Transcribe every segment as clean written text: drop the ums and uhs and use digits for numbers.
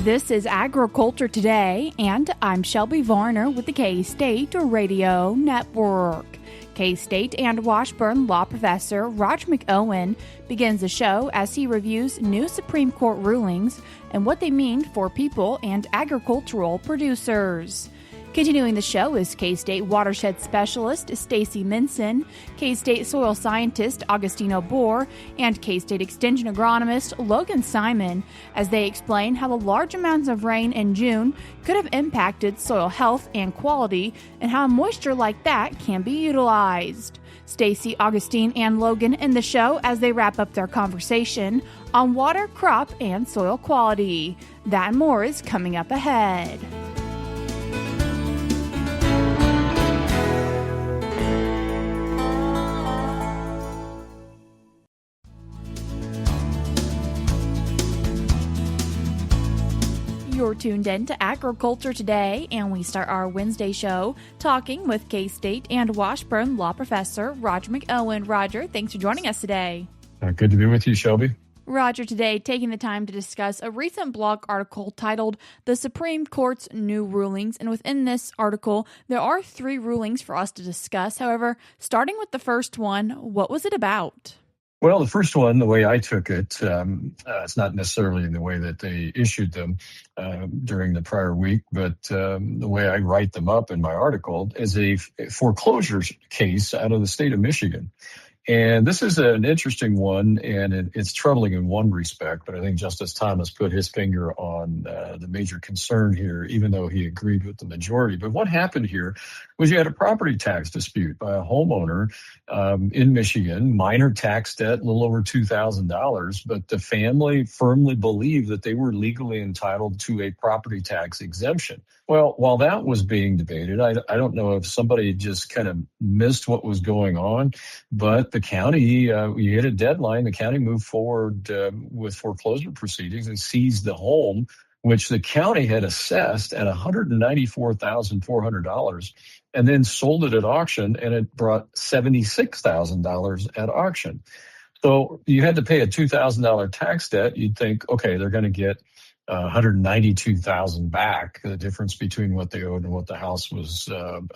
This is Agriculture Today, and I'm Shelby Varner with the K-State Radio Network. K-State and Washburn law professor Roger McEowen begins the show as he reviews new Supreme Court rulings and what they mean for people and agricultural producers. Continuing the show is K-State watershed specialist Stacie Minson, K-State soil scientist Augustine Obour, and K-State extension agronomist Logan Simon as they explain how the large amounts of rain in June could have impacted soil health and quality and how moisture like that can be utilized. Stacie, Augustine, and Logan in the show as they wrap up their conversation on water, crop, and soil quality. That and more is coming up ahead. You're tuned in to Agriculture Today, and we start our Wednesday show talking with K-State and Washburn law professor Roger McEowen. Roger, thanks for joining us today. Good to be with you, Shelby. Roger, today taking the time to discuss a recent blog article titled The Supreme Court's New Rulings, and within this article, there are 3 rulings for us to discuss. However, starting with the first one, what was it about? Well, the first one, the way I took it, it's not necessarily in the way that they issued them during the prior week, but the way I write them up in my article is a foreclosure case out of the state of Michigan. And this is an interesting one, and it's troubling in one respect, but I think Justice Thomas put his finger on the major concern here, even though he agreed with the majority. But what happened here was you had a property tax dispute by a homeowner in Michigan, minor tax debt, a little over $2,000, but the family firmly believed that they were legally entitled to a property tax exemption. Well, while that was being debated, I don't know if somebody just kind of missed what was going on, but the county, we hit a deadline. The county moved forward with foreclosure proceedings and seized the home, which the county had assessed at $194,400 and then sold it at auction, and it brought $76,000 at auction. So you had to pay a $2,000 tax debt. You'd think, okay, they're going to get $192,000 back, the difference between what they owed and what the house was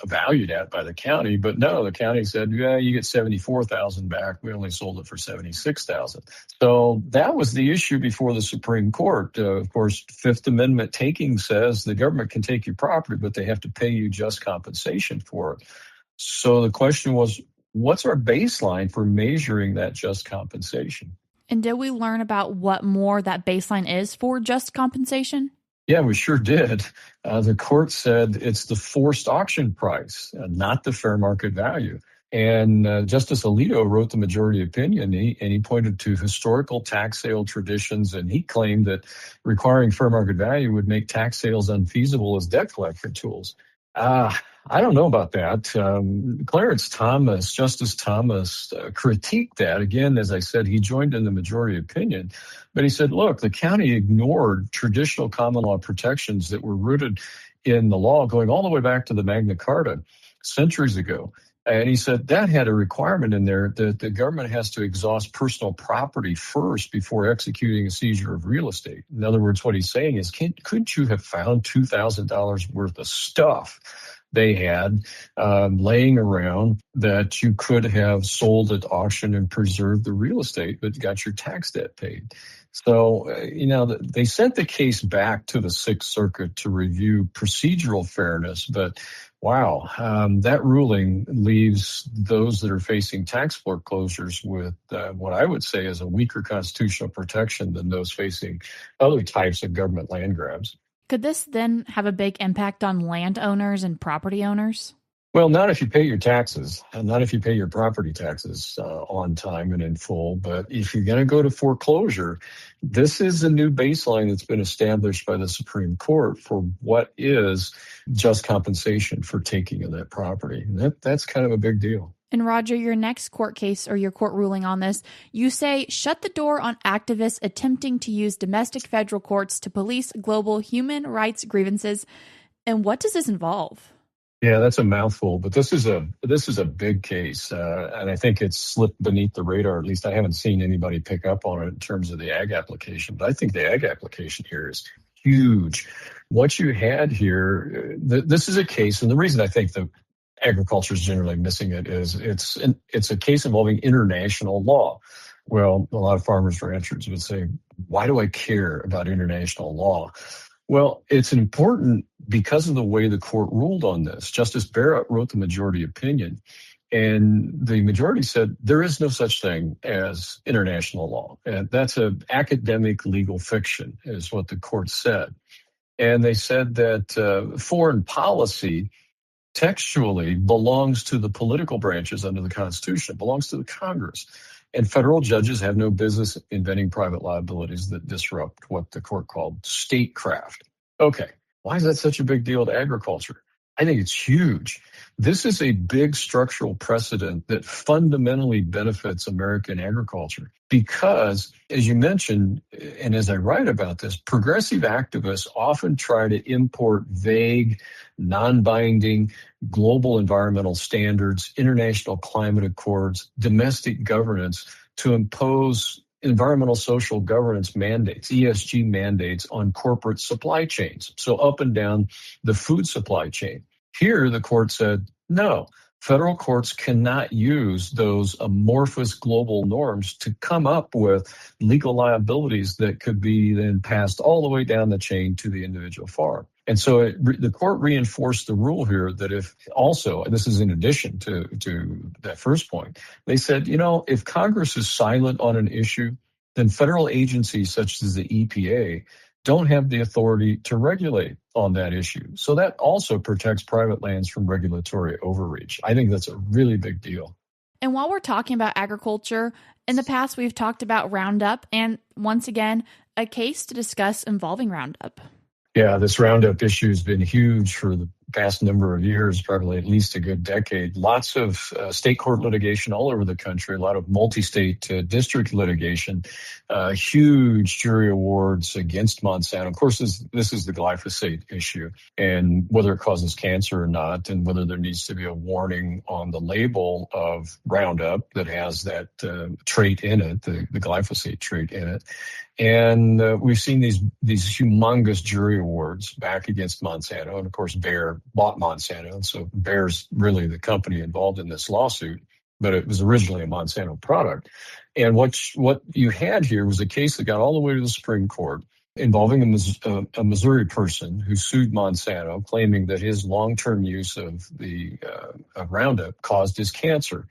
valued at by the county. But no, the county said, yeah, you get $74,000 back. We only sold it for $76,000. So that was the issue before the Supreme Court. Of course, Fifth Amendment taking says the government can take your property, but they have to pay you just compensation for it. So the question was, what's our baseline for measuring that just compensation? And did we learn about what more that baseline is for just compensation? Yeah, we sure did. The court said it's the forced auction price, not the fair market value. And Justice Alito wrote the majority opinion, and he pointed to historical tax sale traditions, and he claimed that requiring fair market value would make tax sales unfeasible as debt collection tools. I don't know about that. Justice Thomas critiqued that. Again, as I said, he joined in the majority opinion. But he said, look, the county ignored traditional common law protections that were rooted in the law going all the way back to the Magna Carta centuries ago. And he said that had a requirement in there that the government has to exhaust personal property first before executing a seizure of real estate. In other words, what he's saying is, couldn't you have found $2,000 worth of stuff they had laying around that you could have sold at auction and preserved the real estate, but got your tax debt paid? So, they sent the case back to the Sixth Circuit to review procedural fairness, but wow, that ruling leaves those that are facing tax foreclosures with what I would say is a weaker constitutional protection than those facing other types of government land grabs. Could this then have a big impact on landowners and property owners? Well, not if you pay your taxes, and not if you pay your property taxes on time and in full. But if you're going to go to foreclosure, this is a new baseline that's been established by the Supreme Court for what is just compensation for taking of that property. And that's kind of a big deal. And Roger, your next court case or your court ruling on this, you say, shut the door on activists attempting to use domestic federal courts to police global human rights grievances. And what does this involve? Yeah, that's a mouthful, but this is a big case, and I think it's slipped beneath the radar. At least I haven't seen anybody pick up on it in terms of the ag application. But I think the ag application here is huge. What you had here, this is a case, and the reason I think the agriculture is generally missing it is it's a case involving international law. Well, a lot of farmers ranchers would say, "Why do I care about international law?" Well, it's important because of the way the court ruled on this. Justice Barrett wrote the majority opinion, and the majority said there is no such thing as international law. And that's an academic legal fiction, is what the court said. And they said that foreign policy textually belongs to the political branches under the Constitution, it belongs to the Congress. And federal judges have no business inventing private liabilities that disrupt what the court called statecraft. Okay, why is that such a big deal to agriculture? I think it's huge. This is a big structural precedent that fundamentally benefits American agriculture because, as you mentioned, and as I write about this, progressive activists often try to import vague, non-binding, global environmental standards, international climate accords, domestic governance to impose environmental social governance mandates, ESG mandates on corporate supply chains, so up and down the food supply chain. Here, the court said, no, federal courts cannot use those amorphous global norms to come up with legal liabilities that could be then passed all the way down the chain to the individual farm. And so the court reinforced the rule here that if also, and this is in addition to that first point, they said, if Congress is silent on an issue, then federal agencies such as the EPA don't have the authority to regulate on that issue. So that also protects private lands from regulatory overreach. I think that's a really big deal. And while we're talking about agriculture, in the past we've talked about Roundup, and once again, a case to discuss involving Roundup. Yeah, this Roundup issue has been huge for the past number of years, probably at least a good decade. Lots of state court litigation all over the country, a lot of multi-state district litigation, huge jury awards against Monsanto. Of course, this is the glyphosate issue and whether it causes cancer or not, and whether there needs to be a warning on the label of Roundup that has that trait in it, the glyphosate trait in it. And we've seen these humongous jury awards back against Monsanto. And of course, Bayer bought Monsanto. And so Bayer's really the company involved in this lawsuit, but it was originally a Monsanto product. And what you had here was a case that got all the way to the Supreme Court involving a Missouri person who sued Monsanto, claiming that his long-term use of the Roundup caused his cancer.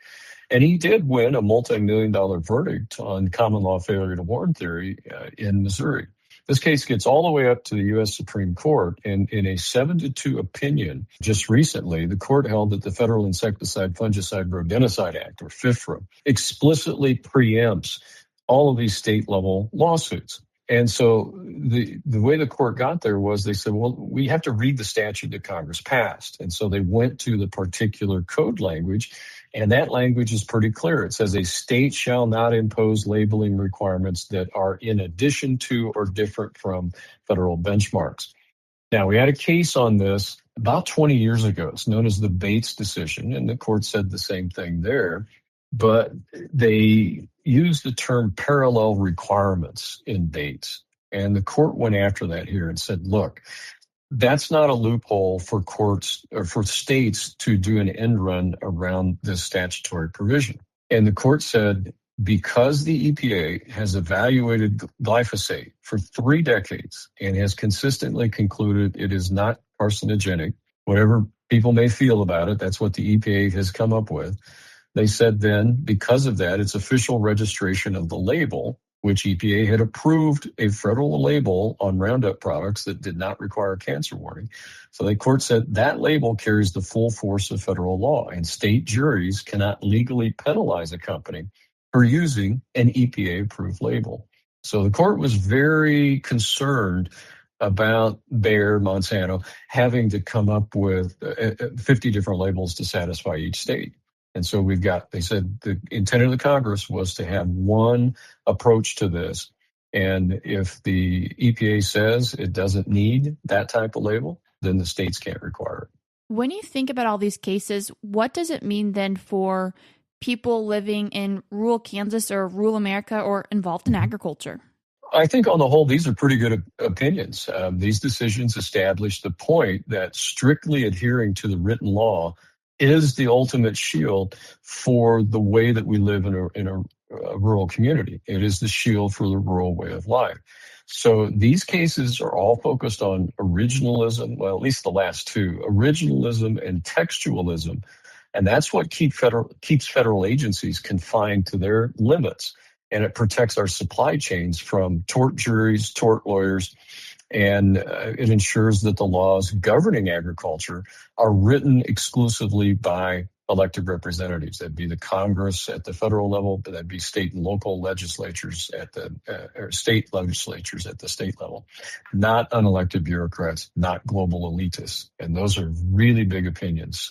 And he did win a multi-million-dollar verdict on common law failure to warn theory in Missouri. This case gets all the way up to the U.S. Supreme Court, and in a 7-2 opinion just recently, the court held that the Federal Insecticide, Fungicide, Rodenticide Act, or FIFRA, explicitly preempts all of these state-level lawsuits. And so the way the court got there was they said, well, we have to read the statute that Congress passed. And so they went to the particular code language, and that language is pretty clear. It says a state shall not impose labeling requirements that are in addition to or different from federal benchmarks. Now, we had a case on this about 20 years ago. It's known as the Bates decision, and the court said the same thing there. But they used the term parallel requirements in Bates. And the court went after that here and said, look, that's not a loophole for courts or for states to do an end run around this statutory provision. And the court said, because the EPA has evaluated glyphosate for 3 decades and has consistently concluded it is not carcinogenic, whatever people may feel about it, that's what the EPA has come up with. They said then, because of that, its official registration of the label, which EPA had approved a federal label on Roundup products that did not require cancer warning. So the court said that label carries the full force of federal law, and state juries cannot legally penalize a company for using an EPA-approved label. So the court was very concerned about Bayer, Monsanto, having to come up with 50 different labels to satisfy each state. And so they said the intent of the Congress was to have one approach to this. And if the EPA says it doesn't need that type of label, then the states can't require it. When you think about all these cases, what does it mean then for people living in rural Kansas or rural America or involved in agriculture? I think on the whole, these are pretty good opinions. These decisions establish the point that strictly adhering to the written law is the ultimate shield for the way that we live in a rural community. It is the shield for the rural way of life. So these cases are all focused on originalism, well, at least the last two, originalism and textualism. And that's what keeps federal agencies confined to their limits. And it protects our supply chains from tort juries, tort lawyers, and it ensures that the laws governing agriculture are written exclusively by elected representatives. That'd be the Congress at the federal level, but that'd be state and local legislatures at the or state legislatures at the state level, not unelected bureaucrats, not global elitists. And those are really big opinions.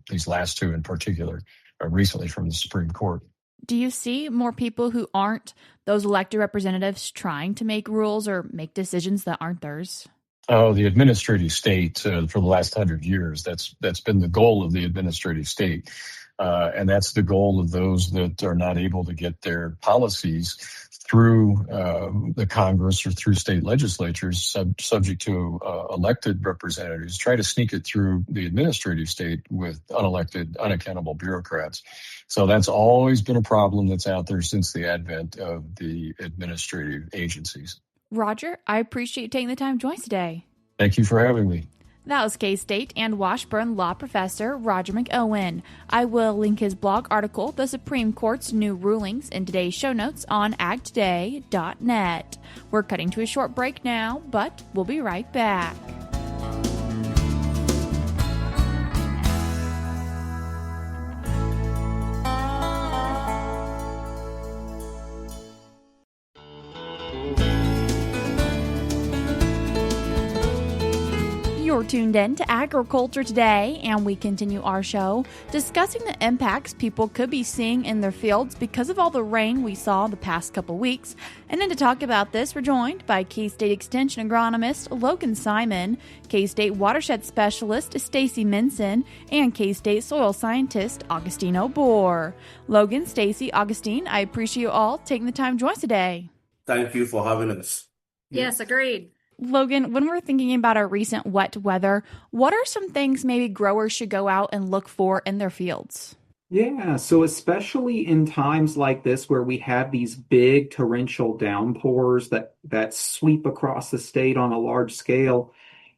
These last two in particular, recently from the Supreme Court. Do you see more people who aren't those elected representatives trying to make rules or make decisions that aren't theirs? Oh, the administrative state for the last 100 years. That's been the goal of the administrative state. And that's the goal of those that are not able to get their policies through the Congress or through state legislatures, subject to elected representatives, try to sneak it through the administrative state with unelected, unaccountable bureaucrats. So that's always been a problem that's out there since the advent of the administrative agencies. Roger, I appreciate you taking the time to join us today. Thank you for having me. That was K-State and Washburn law professor Roger McEowen. I will link his blog article, The Supreme Court's New Rulings, in today's show notes on agtoday.net. We're cutting to a short break now, but we'll be right back. You're tuned in to Agriculture Today, and we continue our show discussing the impacts people could be seeing in their fields because of all the rain we saw the past couple weeks. And then to talk about this, we're joined by K-State Extension agronomist Logan Simon, K-State watershed specialist Stacie Minson, and K-State soil scientist Augustine Obour. Logan, Stacie, Augustine, I appreciate you all taking the time to join us today. Thank you for having us. Yes, agreed. Logan, when we're thinking about our recent wet weather, what are some things maybe growers should go out and look for in their fields? Yeah, so especially in times like this where we have these big torrential downpours that sweep across the state on a large scale,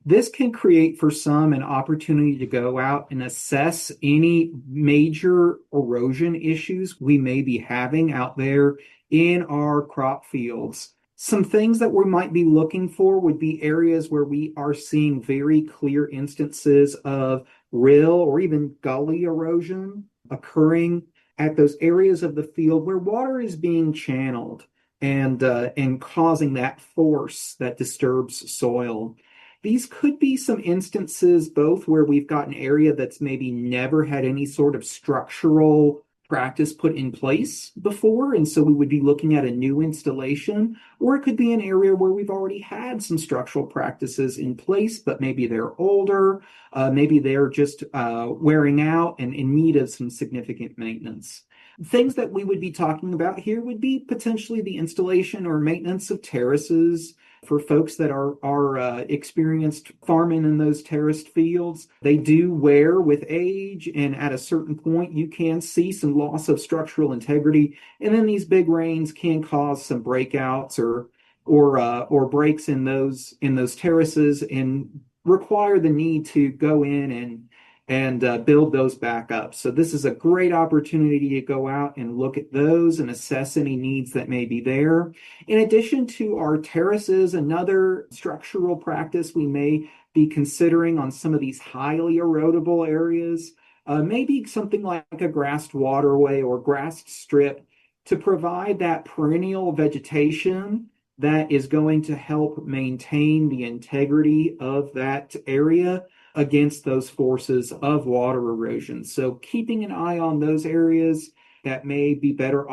this can create for some an opportunity to go out and assess any major erosion issues we may be having out there in our crop fields. Some things that we might be looking for would be areas where we are seeing very clear instances of rill or even gully erosion occurring at those areas of the field where water is being channeled and causing that force that disturbs soil. These could be some instances both where we've got an area that's maybe never had any sort of structural practice put in place before, and so we would be looking at a new installation, or it could be an area where we've already had some structural practices in place, but maybe they're older, maybe they're just wearing out and in need of some significant maintenance. Things that we would be talking about here would be potentially the installation or maintenance of terraces. For folks that are experienced farming in those terraced fields, they do wear with age, and at a certain point you can see some loss of structural integrity, and then these big rains can cause some breakouts or breaks in those terraces and require the need to go in and build those back up. So this is a great opportunity to go out and look at those and assess any needs that may be there. In addition to our terraces, another structural practice we may be considering on some of these highly erodible areas may be something like a grassed waterway or grassed strip to provide that perennial vegetation that is going to help maintain the integrity of that area against those forces of water erosion. So keeping an eye on those areas that may be better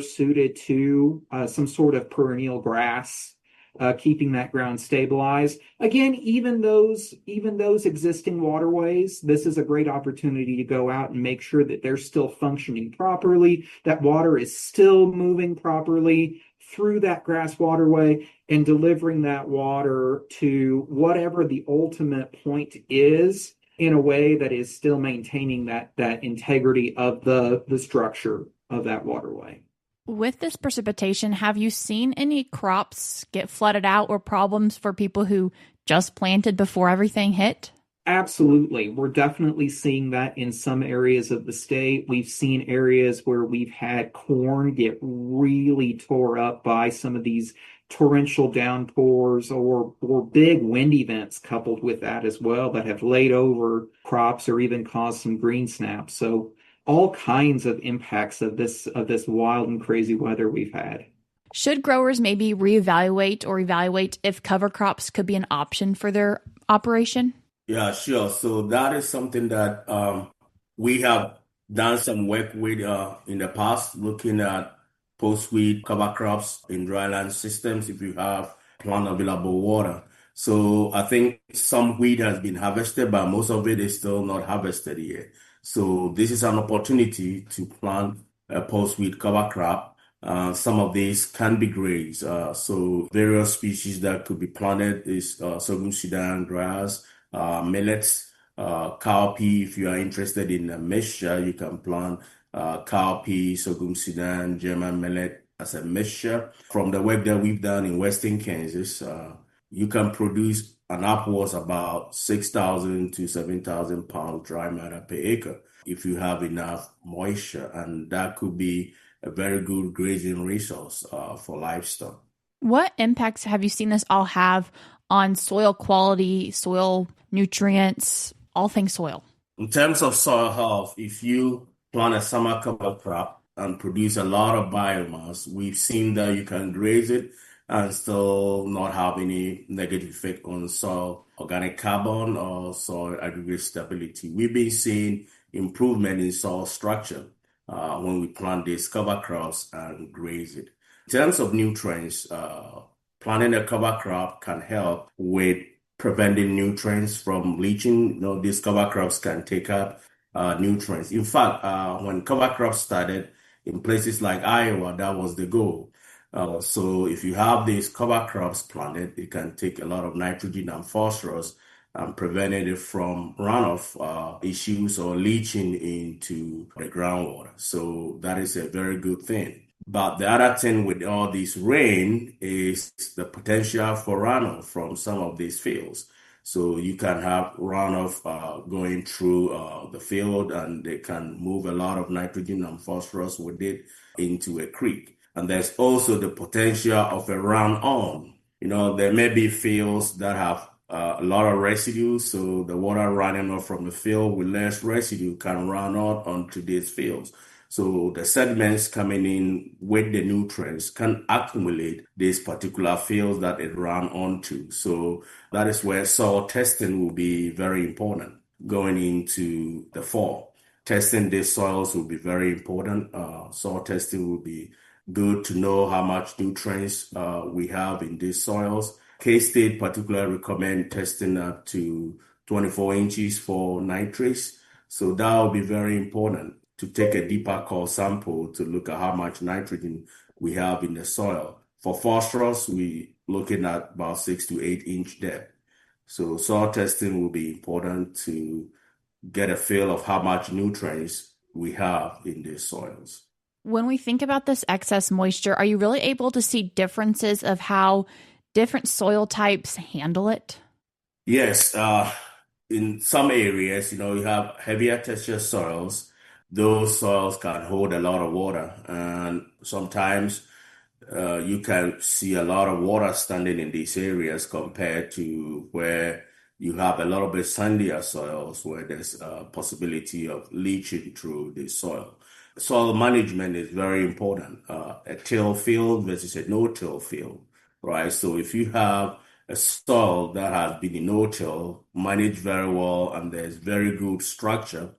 suited to some sort of perennial grass keeping that ground stabilized. Again, even those existing waterways, this is a great opportunity to go out and make sure that they're still functioning properly, that water is still moving properly through that grass waterway and delivering that water to whatever the ultimate point is in a way that is still maintaining that integrity of the structure of that waterway. With this precipitation, have you seen any crops get flooded out or problems for people who just planted before everything hit? Absolutely. We're definitely seeing that in some areas of the state. We've seen areas where we've had corn get really tore up by some of these torrential downpours or big wind events coupled with that as well that have laid over crops or even caused some green snaps. So all kinds of impacts of this wild and crazy weather we've had. Should growers maybe reevaluate or evaluate if cover crops could be an option for their operation? Yeah, sure. So that is something that we have done some work with in the past, looking at post-weed cover crops in dryland systems if you have plant available water. So I think some wheat has been harvested, but most of it is still not harvested yet. So this is an opportunity to plant a post-weed cover crop. Some of these can be grazed. So various species that could be planted is sorghum Sudan grass, millets, cowpea. If you are interested in a mixture, you can plant cowpea, sorghum Sudan, German millet as a mixture. From the work that we've done in Western Kansas, you can produce an upwards about 6,000 to 7,000 pounds dry matter per acre if you have enough moisture, and that could be a very good grazing resource for livestock. What impacts have you seen this all have on soil quality, soil nutrients, all things soil? In terms of soil health, if you plant a summer cover crop and produce a lot of biomass, we've seen that you can graze it and still not have any negative effect on soil organic carbon or soil aggregate stability. We've been seeing improvement in soil structure when we plant these cover crops and graze it. In terms of nutrients, planting a cover crop can help with preventing nutrients from leaching. These cover crops can take up nutrients. In fact, when cover crops started in places like Iowa, that was the goal. So if you have these cover crops planted, it can take a lot of nitrogen and phosphorus and prevent it from runoff issues or leaching into the groundwater. So that is a very good thing. But the other thing with all this rain is the potential for runoff from some of these fields. So you can have runoff going through the field, and they can move a lot of nitrogen and phosphorus with it into a creek. And there's also the potential of a run-on. There may be fields that have a lot of residue, so the water running off from the field with less residue can run out onto these fields. So the sediments coming in with the nutrients can accumulate these particular fields that it ran onto. So that is where soil testing will be very important going into the fall. Testing these soils will be very important. Soil testing will be good to know how much nutrients we have in these soils. K-State particularly recommend testing up to 24 inches for nitrates. So that will be very important to take a deeper core sample to look at how much nitrogen we have in the soil. For phosphorus, we're looking at about 6 to 8 inch depth. So soil testing will be important to get a feel of how much nutrients we have in these soils. When we think about this excess moisture, are you really able to see differences of how different soil types handle it? Yes. In some areas, you have heavier texture soils. Those soils can hold a lot of water, and sometimes you can see a lot of water standing in these areas compared to where you have a little bit sandier soils where there's a possibility of leaching through the soil. Soil management is very important. A till field versus a no-till field, right? So if you have a soil that has been in no-till, managed very well, and there's very good structure,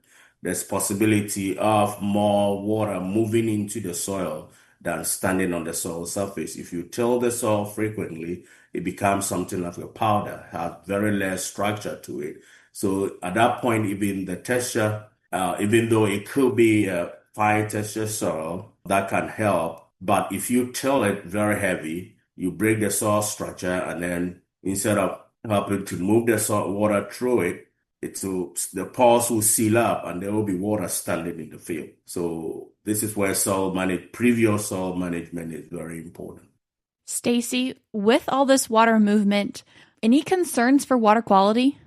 there's possibility of more water moving into the soil than standing on the soil surface. If you till the soil frequently, it becomes something like a powder, has very less structure to it. So at that point, even the texture, even though it could be a fine texture soil, that can help. But if you till it very heavy, you break the soil structure, and then instead of helping to move the salt water through it, the pores will seal up and there will be water standing in the field. So this is where previous soil management is very important. Stacie, with all this water movement, any concerns for water quality?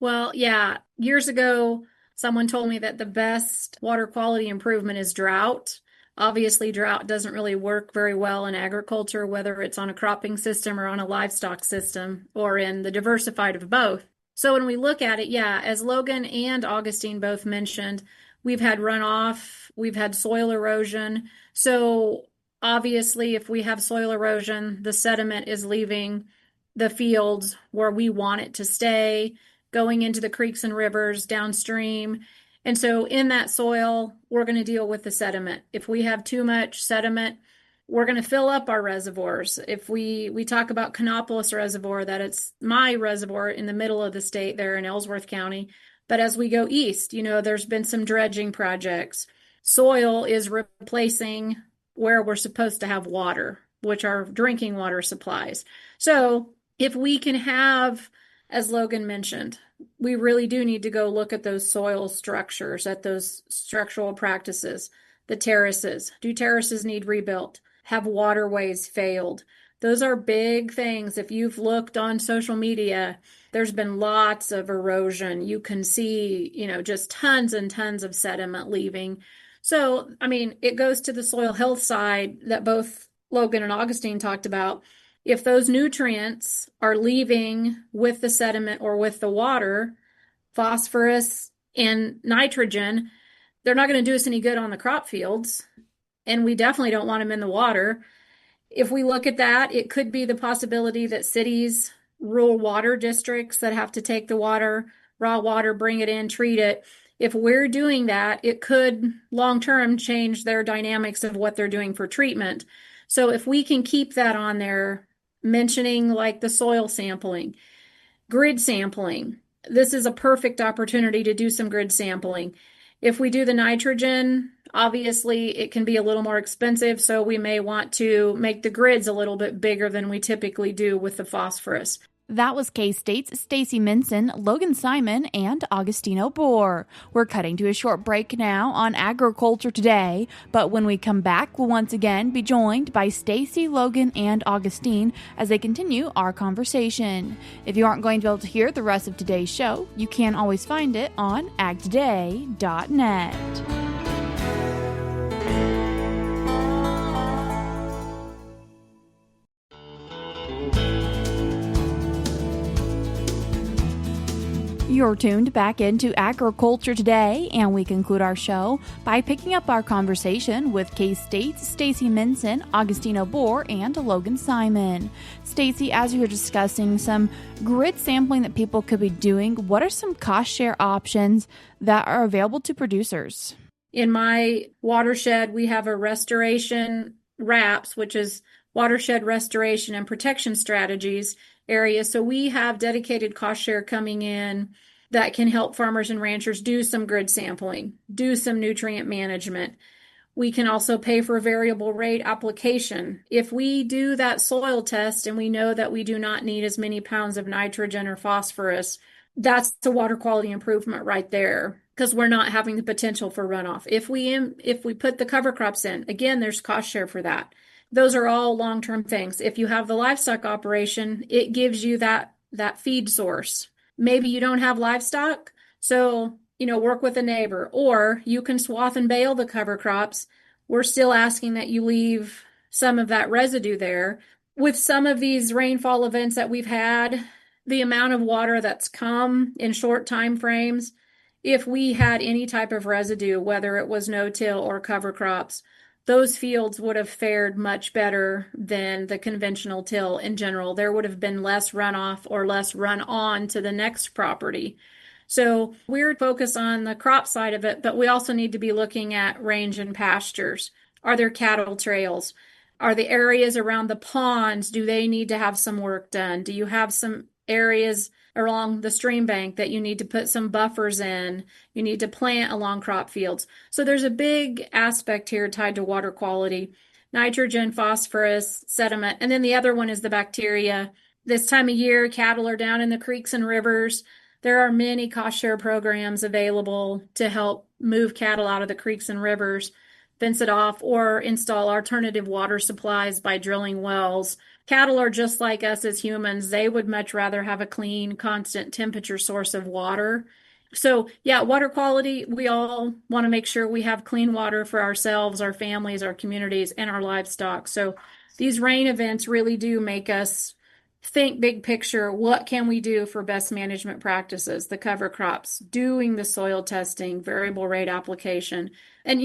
Well, yeah. Years ago, someone told me that the best water quality improvement is drought. Obviously, drought doesn't really work very well in agriculture, whether it's on a cropping system or on a livestock system or in the diversified of both. So when we look at it, yeah, as Logan and Augustine both mentioned, we've had runoff, we've had soil erosion. So obviously, if we have soil erosion, the sediment is leaving the fields where we want it to stay, going into the creeks and rivers downstream. And so in that soil, we're going to deal with the sediment. If we have too much sediment, we're going to fill up our reservoirs. If we talk about Canopolis Reservoir, that it's my reservoir in the middle of the state there in Ellsworth County. But as we go east, there's been some dredging projects. Soil is replacing where we're supposed to have water, which are drinking water supplies. So if we can have, as Logan mentioned, we really do need to go look at those soil structures, at those structural practices, the terraces. Do terraces need rebuilt? Have waterways failed? Those are big things. If you've looked on social media, there's been lots of erosion. You can see, just tons and tons of sediment leaving. So, it goes to the soil health side that both Logan and Augustine talked about. If those nutrients are leaving with the sediment or with the water, phosphorus and nitrogen, they're not going to do us any good on the crop fields. And we definitely don't want them in the water. If we look at that, it could be the possibility that cities, rural water districts that have to take the water, raw water, bring it in, treat it. If we're doing that, it could long-term change their dynamics of what they're doing for treatment. So if we can keep that on there, mentioning like the soil sampling, grid sampling, this is a perfect opportunity to do some grid sampling. If we do the nitrogen, obviously it can be a little more expensive, so we may want to make the grids a little bit bigger than we typically do with the phosphorus. That was K-State's Stacie Minson, Logan Simon, and Augustine Obour. We're cutting to a short break now on Agriculture Today, but when we come back, we'll once again be joined by Stacie, Logan, and Augustine as they continue our conversation. If you aren't going to be able to hear the rest of today's show, you can always find it on agtoday.net. You're tuned back into Agriculture Today, and we conclude our show by picking up our conversation with K-State's Stacie Minson, Augustine Obour, and Logan Simon. Stacie, as you're discussing some grid sampling that people could be doing, what are some cost share options that are available to producers? In my watershed, we have a restoration RAPS, which is Watershed Restoration and Protection Strategies area. So we have dedicated cost share coming in that can help farmers and ranchers do some grid sampling, do some nutrient management. We can also pay for variable rate application. If we do that soil test and we know that we do not need as many pounds of nitrogen or phosphorus, that's the water quality improvement right there, because we're not having the potential for runoff. If we put the cover crops in, again, there's cost share for that. Those are all long-term things. If you have the livestock operation, it gives you that feed source. Maybe you don't have livestock, so work with a neighbor, or you can swath and bale the cover crops. We're still asking that you leave some of that residue there. With some of these rainfall events that we've had, the amount of water that's come in short time frames, if we had any type of residue, whether it was no-till or cover crops, those fields would have fared much better than the conventional till in general. There would have been less runoff or less run on to the next property. So we're focused on the crop side of it, but we also need to be looking at range and pastures. Are there cattle trails? Are the areas around the ponds, do they need to have some work done? Do you have some areas along the stream bank that you need to put some buffers in? You need to plant along crop fields. So there's a big aspect here tied to water quality: nitrogen, phosphorus, sediment, and then the other one is the bacteria. This time of year, cattle are down in the creeks and rivers. There are many cost share programs available to help move cattle out of the creeks and rivers, fence it off, or install alternative water supplies by drilling wells. Cattle are just like us as humans. They would much rather have a clean, constant temperature source of water. So, yeah, water quality, we all want to make sure we have clean water for ourselves, our families, our communities, and our livestock. So these rain events really do make us think big picture. What can we do for best management practices, the cover crops, doing the soil testing, variable rate application? And,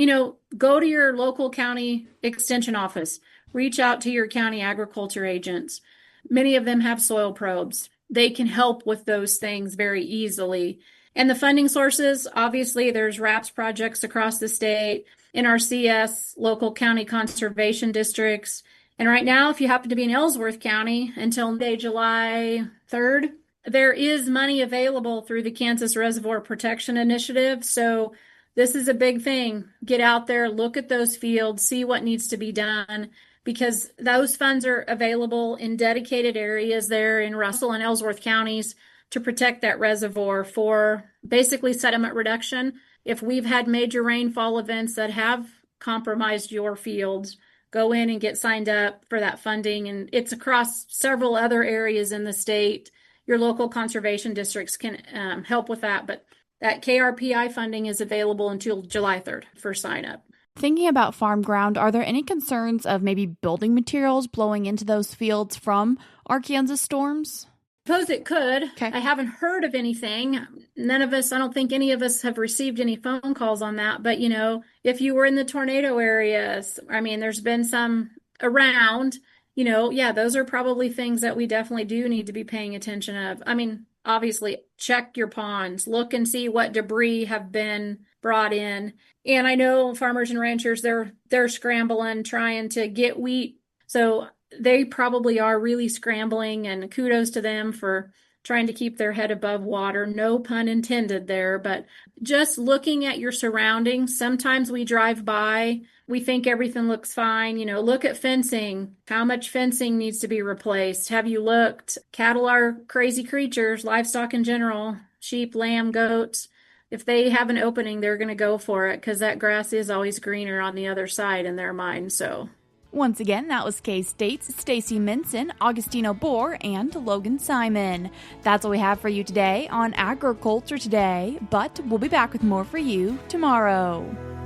go to your local county extension office, reach out to your county agriculture agents. Many of them have soil probes. They can help with those things very easily. And the funding sources, obviously, there's RAPS projects across the state, NRCS, local county conservation districts. And right now, if you happen to be in Ellsworth County until July 3rd, there is money available through the Kansas Reservoir Protection Initiative. So this is a big thing. Get out there, look at those fields, see what needs to be done, because those funds are available in dedicated areas there in Russell and Ellsworth counties to protect that reservoir for basically sediment reduction. If we've had major rainfall events that have compromised your fields, go in and get signed up for that funding. And it's across several other areas in the state. Your local conservation districts can help with that. But that KRPI funding is available until July 3rd for sign up. Thinking about farm ground, are there any concerns of maybe building materials blowing into those fields from our Kansas storms? Suppose it could. Okay. I haven't heard of anything. None of us, I don't think any of us have received any phone calls on that. But, if you were in the tornado areas, there's been some around, those are probably things that we definitely do need to be paying attention of. Obviously, check your ponds, look and see what debris have been brought in. And I know farmers and ranchers, they're scrambling, trying to get wheat. So they probably are really scrambling, and kudos to them for trying to keep their head above water. No pun intended there, but just looking at your surroundings. Sometimes we drive by, we think everything looks fine. Look at fencing. How much fencing needs to be replaced? Have you looked? Cattle are crazy creatures, livestock in general, sheep, lamb, goats. If they have an opening, they're going to go for it because that grass is always greener on the other side in their mind. So once again, that was K-State's Stacie Minson, Augustine Obour, and Logan Simon. That's all we have for you today on Agriculture Today, but we'll be back with more for you tomorrow.